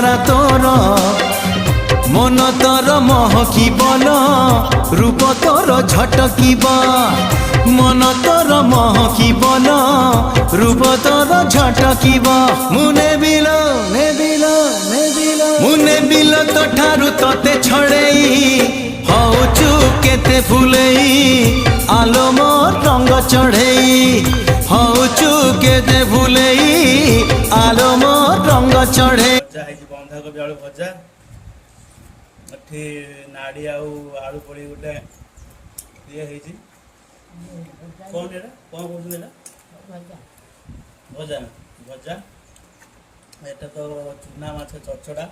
সারা তোর মন তোর মহকিবল রূপ তোর ঝটকিব মন তোর মহকিবল রূপ তোর ঝটকিব মু নেবিল নেবিল নেবিল মু নেবিল তো ঠারু তোতে ছড়েই হউচু কেতে ফুলেই আলো মোর রঙ্গ চढ़ेई হউচু কেতে ফুলেই আলো মোর রঙ্গ চढ़े बंधाकोबी आलू भजा एठी नाड़ी आलू पड़ी गोटे ये कौन एटा कौन कहते भजा भजा एटा तो चूना माछ चचड़ा